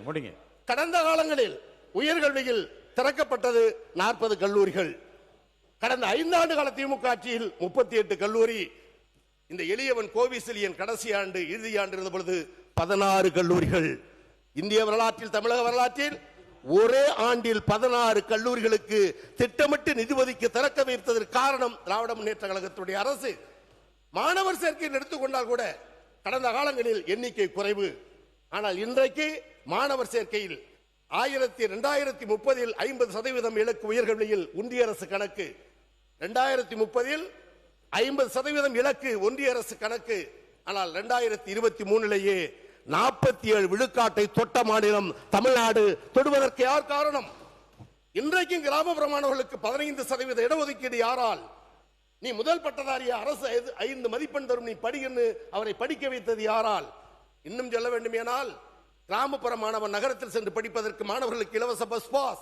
முடிங்க. கடந்த காலங்களில் உயர்கல்வியில் திறக்கப்பட்டது 40 கல்லூரிகள். கடந்த 5 ஆண்டு கால திமுக ஆட்சியில் 38 கல்லூரி. இந்த எளியவன் கோவிசிலியன் கடைசி ஆண்டு இறுதி ஆண்டு இருந்த பொழுது 16 கல்லூரிகள். இந்திய வரலாற்றில், தமிழக வரலாற்றில் ஒரே ஆண்டில் 16 கல்லூரிகளுக்கு திட்டமிட்டு நிதி ஒதுக்கி திறக்க வைத்ததற்கு காரணம் திராவிட முன்னேற்ற கழகத்துடைய அரசு. மாணவர் சேர்க்கை எடுத்துக்கொண்டால் கூட கடந்த காலங்களில் எண்ணிக்கை குறைவு. ஆனால் இன்றைக்கு மாணவர் சேர்க்கையில் 2030 50% இலக்கு உயர்கல்வியில் ஒன்றிய அரசு கணக்கு, 2030 50% இலக்கு ஒன்றிய அரசு கணக்கு. ஆனால் 2023 47 விழுக்காட்டை தொட்ட மாநிலம் தமிழ்நாடு. தொடுவதற்கு யார் காரணம்? இன்றைக்கும் கிராமப்புற மாணவர்களுக்கு 15% இடஒதுக்கீடு யாரால்? நீ முதல் பட்டதாரிய அரசு 5 மதிப்பெண் தரும், நீ படின்னு அவரை படிக்க வைத்தது யாரால்? இன்னும் சொல்ல வேண்டுமேனால் கிராமப்புற மாணவன் நகரத்தில் சென்று படிப்பதற்கு மாணவர்களுக்கு இலவச பஸ் பாஸ்.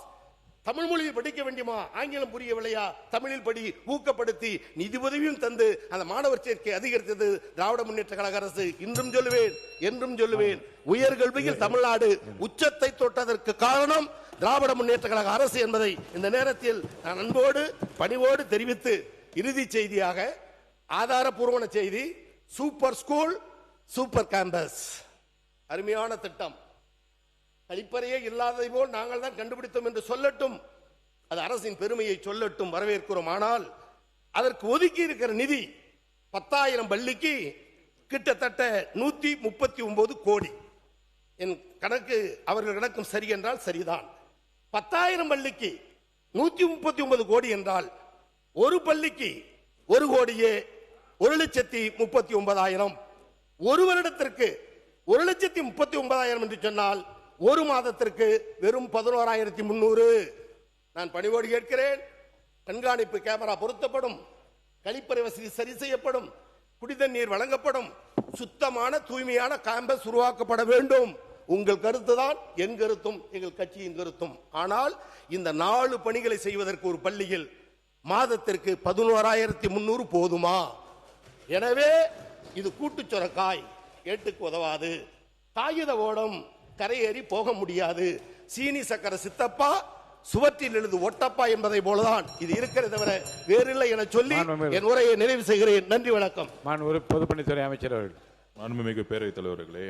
தமிழ் மொழியில் படிக்க வேண்டுமா, ஆங்கிலம் புரியவில்லையா, தமிழில் படி ஊக்கப்படுத்தி நிதி உதவியும் தந்து அந்த மாணவர் சேர்க்கை அதிகரித்தது திராவிட முன்னேற்ற கழக அரசு. இன்றும் சொல்லுவேன், என்றும் சொல்லுவேன், உயர்கல்வியில் தமிழ்நாடு உச்சத்தை தொட்டதற்கு காரணம் திராவிட முன்னேற்ற கழக அரசு என்பதை இந்த நேரத்தில் நான் அன்போடு பணிவோடு தெரிவித்து, இறுதி செய்தியாக ஆதாரபூர்வமான செய்தி, சூப்பர் ஸ்கூல் சூப்பர் கேம்பஸ் அருமையான திட்டம். கழிப்பறையே இல்லாததை போல் நாங்கள் தான் கண்டுபிடித்தோம் என்று சொல்லட்டும், அது அரசின் பெருமையை சொல்லட்டும், வரவேற்கிறோம். ஆனால் அதற்கு ஒதுக்கி இருக்கிற நிதி 10,000 பள்ளிக்கு கிட்டத்தட்ட 139 கோடி. என் கணக்கு அவர்கள் கணக்கும் சரி என்றால் சரிதான். 10,000 பள்ளிக்கு 139 கோடி என்றால் ஒரு பள்ளிக்கு 1 கோடியே 1,39,000. ஒரு வருடத்திற்கு 1,39,000 என்று சொன்னால் ஒரு மாதத்திற்கு வெறும் 11,300. நான் பணிவோடு கேட்கிறேன், கண்காணிப்பு கேமரா பொருத்தப்படும், கழிப்பறை வசதி சரி செய்யப்படும், குடிதண்ணீர் வழங்கப்படும், சுத்தமான தூய்மையான கேம்பஸ் உருவாக்கப்பட வேண்டும். உங்கள் கருத்து தான் என் கருத்தும், எங்கள் கட்சியின் கருத்தும். ஆனால் இந்த 4 பணிகளை செய்வதற்கு ஒரு பள்ளியில் மாதத்திற்கு 11,300 போதுமா? எனவே இது கூட்டுச்சொரக்காய், ஏட்டுக்கு உதவாது. காகித ஓடம் கரையேறி போக முடியாது. சீனி சக்கர சித்தப்பா சுவற்றில் எழுது ஒட்டப்பா என்பதை போலதான் இது இருக்கிறது தவிர வேறில்லை என சொல்லி என் உரையை நிறைவு செய்கிறேன். நன்றி, வணக்கம். பொதுப்பணித்துறை அமைச்சர் அவர்கள். மாண்புமிகு பேரவைத் தலைவர்களே,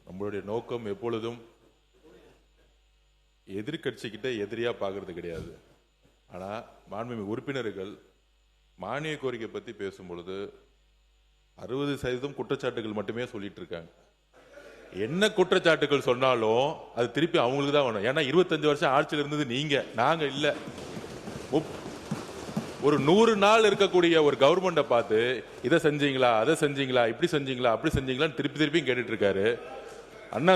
நம்மளுடைய நோக்கம் எப்பொழுதும் எதிர்கட்சிக்கிட்ட எதிரியா பார்க்கறது கிடையாது. ஆனா மாண்புமிகு உறுப்பினர்கள் மானிய கோரிக்கை பத்தி பேசும் பொழுது 60% குற்றச்சாட்டுகள் மட்டுமே சொல்லிட்டு இருக்காங்க. என்ன குற்றச்சாட்டுகள் சொன்னாலும் அது திருப்பி அவங்களுக்கு தான் வேணும். ஏன்னா 25 வருஷம் ஆட்சியில் இருந்தது நீங்க, நாங்க இல்ல. ஒரு 100 நாள் இருக்கக்கூடிய ஒரு கவர்மெண்ட்டை பார்த்து இதை செஞ்சீங்களா, அதை செஞ்சீங்களா, இப்படி செஞ்சீங்களா, அப்படி செஞ்சீங்களான்னு திருப்பி திருப்பியும் கேட்டுட்டு இருக்காரு. அண்ணா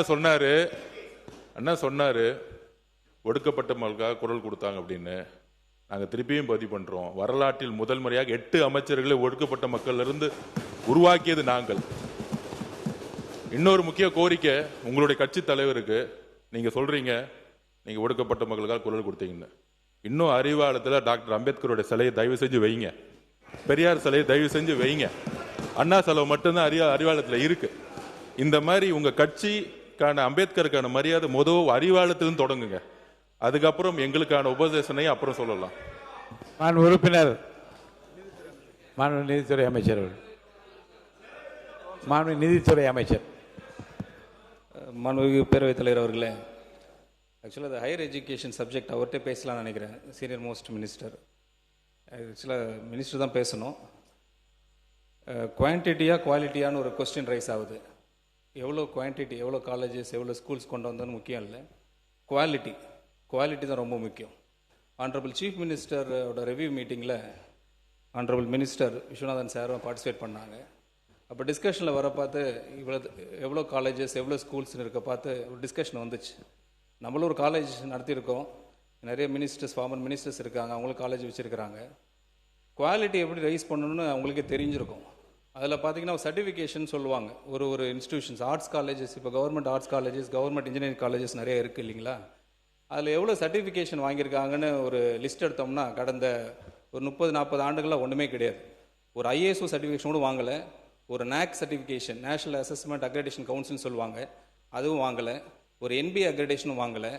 சொன்னாரு ஒடுக்கப்பட்ட மக்களுக்காக குரல் கொடுத்தாங்க அப்படின்னு. நாங்க திருப்பியும் பதிவு பண்றோம், வரலாற்றில் முதல் முறையாக 8 அமைச்சர்களை ஒடுக்கப்பட்ட மக்கள் இருந்து உருவாக்கியது நாங்கள். இன்னொரு முக்கிய கோரிக்கை உங்களுடைய கட்சி தலைவருக்கு, நீங்க சொல்றீங்க நீங்க ஒடுக்கப்பட்ட மக்களுக்காக குரல் கொடுத்தீங்கன்னு. இன்னும் அறிவாலயத்தில் டாக்டர் அம்பேத்கருடைய சிலையை தயவு செஞ்சு வைங்க, பெரியார் சிலையை தயவு செஞ்சு வைங்க. அண்ணா சிலை மட்டும்தான் அறிவாலயத்தில் இருக்கு. இந்த மாதிரி உங்க கட்சிக்கான அம்பேத்கருக்கான மரியாதை முதல் அறிவாலயத்திலும் தொடங்குங்க. அதுக்கப்புறம் எங்களுக்கான உபதேசனை அப்புறம் சொல்லலாம். உறுப்பினர் நீதித்துறை அமைச்சர் நீதித்துறை அமைச்சர். மாண்புமிகு பேரவைத் தலைவர் அவர்களே, ஆக்சுவலாக அது ஹையர் எஜுகேஷன் சப்ஜெக்ட் அவர்கிட்ட பேசலாம்னு நினைக்கிறேன். சீனியர் மோஸ்ட் மினிஸ்டர், ஆக்சுவலாக மினிஸ்டர் தான் பேசணும். குவான்டிட்டியா குவாலிட்டியான்னு ஒரு கொஸ்டின் ரைஸ் ஆகுது. எவ்வளோ குவான்டிட்டி, எவ்வளோ காலேஜஸ், எவ்வளோ ஸ்கூல்ஸ் கொண்டு வந்தோன்னு முக்கியம் இல்லை, குவாலிட்டி தான் ரொம்ப முக்கியம். ஆனரபிள் சீஃப் மினிஸ்டரோட ரிவ்யூ மீட்டிங்கில் ஆனரபிள் மினிஸ்டர் விஸ்வநாதன் சாரும் பார்ட்டிசிபேட் பண்ணாங்க. அப்போ டிஸ்கஷனில் வர பார்த்து எவ்வளோ காலேஜஸ் எவ்வளோ ஸ்கூல்ஸ்னு இருக்க பார்த்து ஒரு டிஸ்கஷன் வந்துச்சு. நம்மளும் ஒரு காலேஜ் நடத்தியிருக்கோம், நிறைய மினிஸ்டர்ஸ் ஃபார்மர் மினிஸ்டர்ஸ் இருக்காங்க, அவங்களும் காலேஜ் வச்சுருக்கிறாங்க. குவாலிட்டி எப்படி ரைஸ் பண்ணணும்னு அவங்களுக்கே தெரிஞ்சிருக்கும். அதில் பார்த்தீங்கன்னா சர்டிஃபிகேஷன் சொல்லுவாங்க. ஒரு இன்ஸ்டியூஷன்ஸ், ஆர்ட்ஸ் காலேஜஸ், இப்போ government arts colleges, government engineering colleges நிறைய இருக்குது இல்லைங்களா? அதில் எவ்வளோ சர்டிஃபிகேஷன் வாங்கியிருக்காங்கன்னு ஒரு லிஸ்ட் எடுத்தோம்னா கடந்த ஒரு 30-40 ஆண்டுகளாக ஒன்றுமே கிடையாது. ஒரு ஐஏஎஸ்ஓ சர்டிஃபிகேஷன் கூட வாங்கலை. ஒரு NAAC certification, national assessment accreditation கவுன்சில்னு சொல்லுவாங்க, அதுவும் வாங்கலை. ஒரு என்பிஏ அக்ரெடேஷனும் வாங்கலை.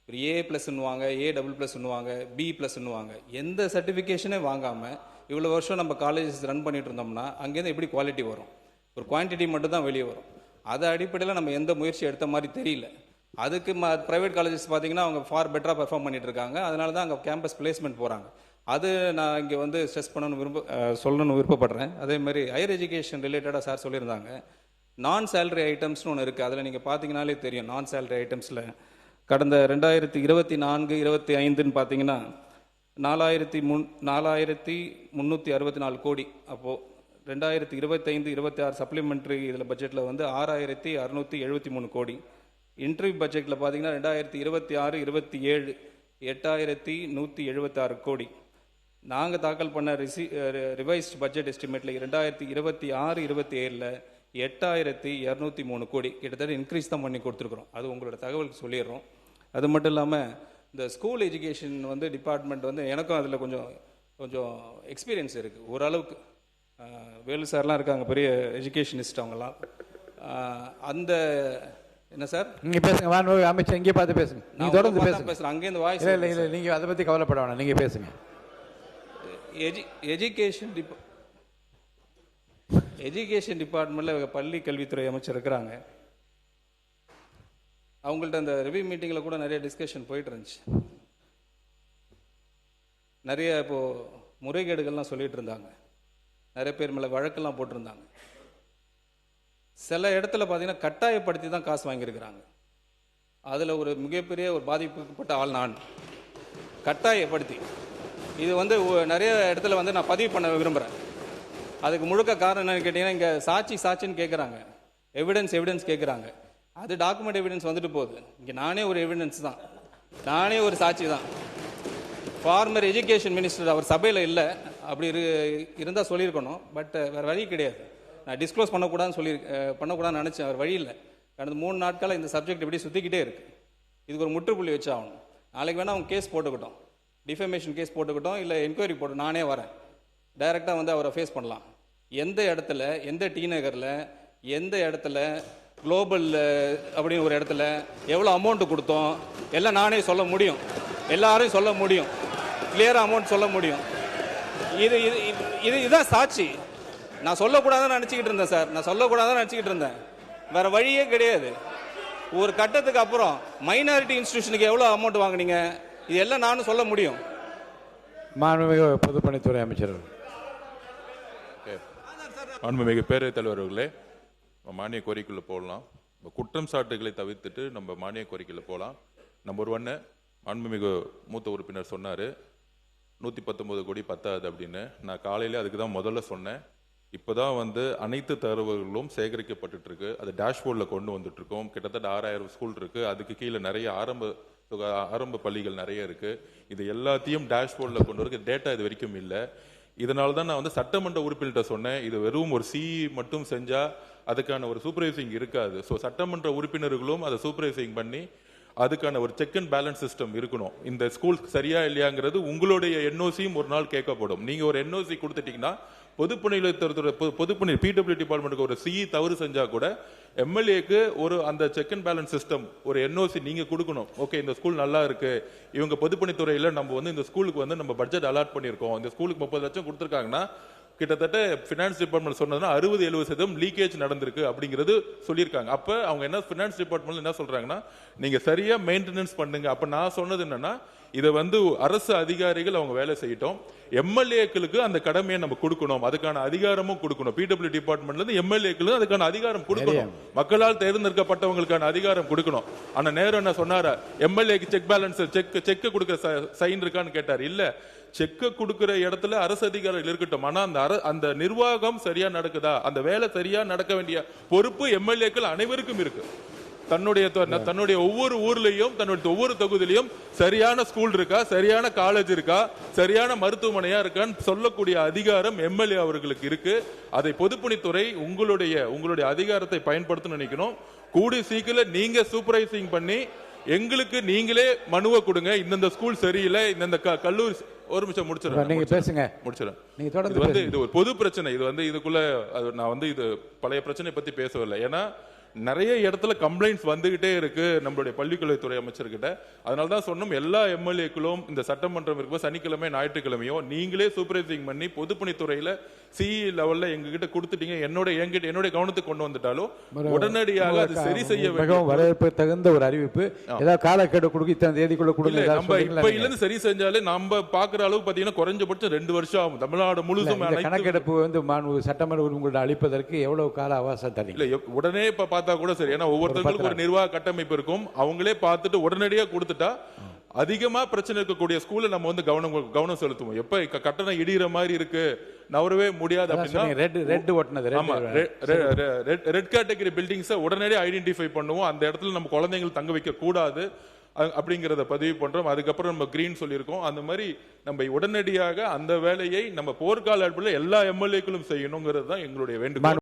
ஒரு A+ன்னுவாங்க, A++ன்னுவாங்க, B+ன்னுவாங்க. எந்த சர்டிஃபிகேஷனே வாங்காமல் இவ்வளோ வருஷம் நம்ம காலேஜஸ் ரன் பண்ணிட்டு இருந்தோம்னா அங்கேருந்து எப்படி குவாலிட்டி வரும்? ஒரு குவான்டிட்டி மட்டும் தான் வெளியே வரும். அதை அடிப்படையில் நம்ம எந்த முயற்சி எடுத்த மாதிரி தெரியல. அதுக்கு ப்ரைவேட் காலேஜஸ் பார்த்தீங்கன்னா அவங்க ஃபார் பெட்டராக பெர்ஃபார்ம் பண்ணிட்டு இருக்காங்க. அதனால தான் அங்கே கேம்பஸ் பிளேஸ்மெண்ட் போகிறாங்க. அது நான் இங்கே வந்து ஸ்ட்ரெஸ் சொல்லணும்னு விருப்பப்படுறேன். அதே மாதிரி ஹையர் எஜுகேஷன் ரிலேட்டடாக சார் சொல்லியிருந்தாங்க. நான் சேலரி ஐட்டம்ஸ்னு ஒன்று இருக்குது. அதில் நீங்கள் பார்த்தீங்கனாலே தெரியும். நான் சேலரி ஐட்டம்ஸில் கடந்த 2024-25 பார்த்தீங்கன்னா 4,364 கோடி. அப்போது 2025-26 சப்ளிமெண்ட்ரி இதில் பட்ஜெட்டில் வந்து 6,673 கோடி. இன்டர்வியூ பட்ஜெட்டில் பார்த்தீங்கன்னா 2026-27 8,176 கோடி. நாங்கள் தாக்கல் பண்ண ரிவைஸ்ட் பட்ஜெட் எஸ்டிமேட்டில் 2026-27 8,203 கோடி. கிட்டத்தட்ட இன்க்ரீஸ் தான் பண்ணி கொடுத்துருக்குறோம். அது உங்களோட தகவலுக்கு சொல்லிடுறோம். அது மட்டும் இல்லாமல் இந்த ஸ்கூல் எஜுகேஷன் வந்து டிபார்ட்மெண்ட் வந்து எனக்கும் அதில் கொஞ்சம் எக்ஸ்பீரியன்ஸ் இருக்குது ஓரளவுக்கு. வேலு சார்லாம் இருக்காங்க, பெரிய எஜுகேஷனிஸ்ட் அவங்கெல்லாம். அந்த என்ன சார் நீங்க பேசுங்க. மாண்புமிகு அமைச்சர் இங்கே பார்த்து பேசுங்க. நீங்க தொடர்ந்து பேசுங்க. பேசுகிறேன். அங்கேருந்து வாய்ஸ் இல்லை இல்லை நீங்க அதை பற்றி கவலைப்பட வேணாம். நீங்க பேசுங்க. எஜுகேஷன் டிபார்ட்மெண்ட்டில் பள்ளி கல்வித்துறை அமைச்சர் இருக்கிறாங்க. அவங்கள்ட்ட அந்த ரிவ்யூ மீட்டிங்கில் கூட நிறைய டிஸ்கஷன் போயிட்டு இருந்துச்சு. நிறைய இப்போது முறைகேடுகள்லாம் சொல்லிட்டு இருந்தாங்க. நிறைய பேர் மேலே வழக்கெல்லாம் போட்டிருந்தாங்க. சில இடத்துல பார்த்தீங்கன்னா கட்டாயப்படுத்தி தான் காசு வாங்கியிருக்கிறாங்க. அதில் ஒரு மிகப்பெரிய ஒரு பாதிப்புப்பட்ட ஆள் நான். கட்டாயப்படுத்தி இது வந்து நிறைய இடத்துல வந்து நான் பதிவு பண்ண விரும்புகிறேன். அதுக்கு முழுக்க காரணம் என்னன்னு கேட்டிங்கன்னா, இங்கே சாட்சின்னு கேட்குறாங்க, எவிடன்ஸ் கேட்குறாங்க. அது டாக்குமெண்ட் எவிடன்ஸ் வந்துட்டு போகுது. இங்கே நானே ஒரு எவிடன்ஸ் தான், நானே ஒரு சாட்சி தான். ஃபார்மர் எஜுகேஷன் மினிஸ்டர் அவர் சபையில் இல்லை. அப்படி இருந்தால் சொல்லியிருக்கணும். பட் வேறு வழி கிடையாது. நான் டிஸ்க்ளோஸ் பண்ணக்கூடாதுன்னு நினச்சேன். அவர் வழி இல்லை. கடந்த 3 நாட்களாக இந்த சப்ஜெக்ட் இப்படி சுற்றிக்கிட்டே இருக்குது. இதுக்கு ஒரு முற்றுப்புள்ளி வச்சாகணும். நாளைக்கு வேணால் அவங்க கேஸ் போட்டுக்கிட்டோம், டிஃபமேஷன் கேஸ் போட்டுக்கிட்டோம், இல்லை என்கொயரி போட்டு நானே வரேன். டைரெக்டாக வந்து அவரை ஃபேஸ் பண்ணலாம். எந்த இடத்துல, எந்த டி நகரில், எந்த இடத்துல, குளோபல் அப்படின்னு ஒரு இடத்துல எவ்வளோ அமௌண்ட்டு கொடுத்தோம் எல்லாம் நானே சொல்ல முடியும். எல்லாரையும் சொல்ல முடியும். கிளியராக அமௌண்ட் சொல்ல முடியும். இதுதான் சாட்சி. நான் சொல்லக்கூடாதுன்னு நினச்சிக்கிட்டு இருந்தேன் சார். நான் சொல்லக்கூடாதுன்னு நினச்சிக்கிட்டு இருந்தேன். வேறு வழியே கிடையாது. ஒரு கட்டத்துக்கு அப்புறம் மைனாரிட்டி இன்ஸ்டிடியூஷனுக்கு எவ்வளோ அமௌண்ட் வாங்குனீங்க இது எல்லாம் நானும் சொல்ல முடியும். மாண்புமிகு பொதுப்பணித்துறை அமைச்சர். மாண்புமிகு பேரவைத் தலைவர் அவர்களே, மானிய கோரிக்கைக்குள்ள போடலாம். குற்றம் சாட்டுகளை தவிர்த்துட்டு நம்ம மானிய கோரிக்கையில போகலாம். நம்பர் 1, மாண்புமிகு மூத்த உறுப்பினர் சொன்னார் 119 கோடி பத்தாது அப்படின்னு. நான் காலையில அதுக்கு தான் முதல்ல சொன்னேன். இப்போதான் வந்து அனைத்து தகவல்களும் சேகரிக்கப்பட்டு இருக்கு. அது டேஷ்போர்டில் கொண்டு வந்துட்டு இருக்கோம். கிட்டத்தட்ட 6,000 ஸ்கூல் இருக்கு. அதுக்கு கீழே நிறைய ஆரம்ப பள்ளிகள் நிறைய இருக்கு. இது எல்லாத்தையும் டேஷ்போர்டில் கொண்டு வர டேட்டா இது வரைக்கும் இல்லை. இதனால தான் நான் வந்து சட்டமன்ற உறுப்பினர்கிட்ட சொன்னேன், இது வெறும் ஒரு சிஇ மட்டும் செஞ்சா அதுக்கான ஒரு சூப்பர்வைசிங் இருக்காது. ஸோ சட்டமன்ற உறுப்பினர்களும் அதை சூப்பர்வைசிங் பண்ணி அதுக்கான ஒரு செக் அண்ட் பேலன்ஸ் சிஸ்டம் இருக்கணும். இந்த ஸ்கூல் சரியா இல்லையாங்கிறது உங்களுடைய என்ஓசியும் ஒரு நாள் கேட்கப்படும். நீங்க ஒரு என்ஓசி கொடுத்துட்டீங்கன்னா பொதுப்பணி பிடபிள்யூ டிபார்ட்மெண்ட்டுக்கு ஒரு சிஇ தவறு செஞ்சா கூட எம்எல்ஏக்கு ஒரு அந்த செக் அண்ட் பேலன்ஸ் சிஸ்டம் ஒரு என்ஓசி நீங்க கொடுக்கணும். ஓகே, இந்த ஸ்கூல் நல்லா இருக்கு, இவங்க பொதுப்பணித்துறையில நம்ம வந்து இந்த ஸ்கூலுக்கு வந்து நம்ம பட்ஜெட் அலாட் பண்ணியிருக்கோம், இந்த ஸ்கூலுக்கு 30 லட்சம் கொடுத்துருக்காங்கன்னா கிட்டத்தட்ட பினான்ஸ் டிபார்ட்மெண்ட் சொன்னதுன்னா 60-70% லீக்கேஜ் நடந்திருக்கு அப்படிங்கிறது சொல்லியிருக்காங்க. அப்ப அவங்க என்ன பினான்ஸ் டிபார்ட்மெண்ட் என்ன சொல்றாங்கன்னா, நீங்க சரியா மெயின்டெனன்ஸ் பண்ணுங்க. அப்ப நான் சொன்னது என்னன்னா, இதை வந்து அரசு அதிகாரிகள் அவங்க வேலை செய்யட்டும், எம்எல்ஏக்களுக்கு அந்த கடமையை நம்ம கொடுக்கணும், அதுக்கான அதிகாரமும் கொடுக்கணும். பிடபிள்யூ டிபார்ட்மெண்ட்ல இருந்து எம்எல்ஏக்களுக்கு அதுக்கான அதிகாரம் கொடுக்கணும், மக்களால் தேர்ந்தெடுக்கப்பட்டவங்களுக்கான அதிகாரம் கொடுக்கணும். ஆனா நேரு என்ன சொன்னாரா, எம்எல்ஏக்கு செக் பேலன்ஸ் செக் கொடுக்க சைன் இருக்கான்னு கேட்டார். இல்ல, செக்க கொடுக்கிற இடத்துல அரசு அதிகாரிகள் இருக்கட்டும், ஆனா அந்த நிர்வாகம் சரியா நடக்குதா, அந்த வேலை சரியா நடக்க வேண்டிய பொறுப்பு எம்எல்ஏக்கள் அனைவருக்கும் இருக்கு. தன்னுடைய ஒவ்வொரு ஊர்லயும் தன்னுடைய ஒவ்வொரு தொகுதியிலையும் சரியான ஸ்கூல் இருக்கா, சரியான காலேஜ் இருக்கா, சரியான மருத்துவமனையா இருக்கான்னு சொல்லக்கூடிய அதிகாரம் எம்எல்ஏ அவர்களுக்கு இருக்கு. அதை பொதுப்பணித்துறை உங்களுடைய அதிகாரத்தை பயன்படுத்த நினைக்கணும். கூடி சீக்கிரம் நீங்க சூப்பர்வைசிங் பண்ணி எங்களுக்கு நீங்களே மனுவை கொடுங்க, இந்த ஸ்கூல் சரியில்லை, இந்த கல்லூரி. ஒரு நிமிஷம் முடிச்சிடறேன். நீங்க பேசுங்க. முடிச்சிடறேன். நீங்க தொடர்ந்து இது ஒரு பொது பிரச்சனை. இது வந்து இதுக்குள்ள நான் வந்து இது பழைய பிரச்சனை பத்தி பேசவில்லை. ஏன்னா நிறைய இடத்துல கம்ப்ளைண்ட்ஸ் வந்துகிட்டே இருக்கு நம்மளுடைய பள்ளிக்கல்வித்துறை அமைச்சர்கிட்ட. அதனால தான் சொன்னோம், எல்லா எம்எல்ஏக்களும் இந்த சட்டமன்றம் இருக்கும் சனிக்கிழமை ஞாயிற்றுக்கிழமையோ நீங்களே சூப்பர்வைசிங் பண்ணி பொதுப்பணித்துறையில சிஇ லெவல்ல எங்ககிட்ட கொடுத்துட்டீங்க, என்னுடைய கவனத்துக்கு கொண்டு வந்துட்டாலும் உடனடியாக அது சரி செய்ய மிகவும் வரவேற்பு தகுந்த ஒரு அறிவிப்பு. ஏதாவது காலக்கெடு கொடுக்க இத்தனை தேதிக்குள்ள கொடுங்க. நம்ம இப்ப இருந்து சரி செஞ்சாலே நம்ம பாக்குற அளவு பாத்தீங்கன்னா குறைஞ்சபட்சம் 2 வருஷம் ஆகும். தமிழ்நாடு முழுசும் கணக்கெடுப்பு சட்டமன்ற உரிமைகளை அளிப்பதற்கு எவ்வளவு கால அவகாசம் தரீங்க? இல்ல உடனே இப்ப பார்த்தா கூட சரி, ஏன்னா ஒவ்வொருத்தருக்கும் ஒரு நிர்வாக கட்டமைப்பு இருக்கும். அவங்களே பார்த்துட்டு உடனடியாக கொடுத்துட்டா அதிகமா பிரச்சனை இருக்கக்கூடிய ஸ்கூல்ல நம்ம வந்து கவனம் செலுத்துவோம். எப்ப கட்டணம் இடிகிற மாதிரி இருக்கு, நவரவே முடியாது அப்படின்னா ரெட் கேட்டகரி பில்டிங்ஸை உடனடியாக ஐடென்டிஃபை பண்ணுவோம். அந்த இடத்துல நம்ம குழந்தைகள் தங்க வைக்க கூடாது அப்படிங்கிறத பதிவு பண்றோம். அதுக்கப்புறம் நம்ம கிரீன் சொல்லியிருக்கோம். அந்த மாதிரி நம்ம உடனடியாக அந்த வேலையை நம்ம போர்க்கால அடிப்படையில் எல்லா எம்எல்ஏக்களும் செய்யணுங்கிறது தான் எங்களுடைய வேண்டுகோள்.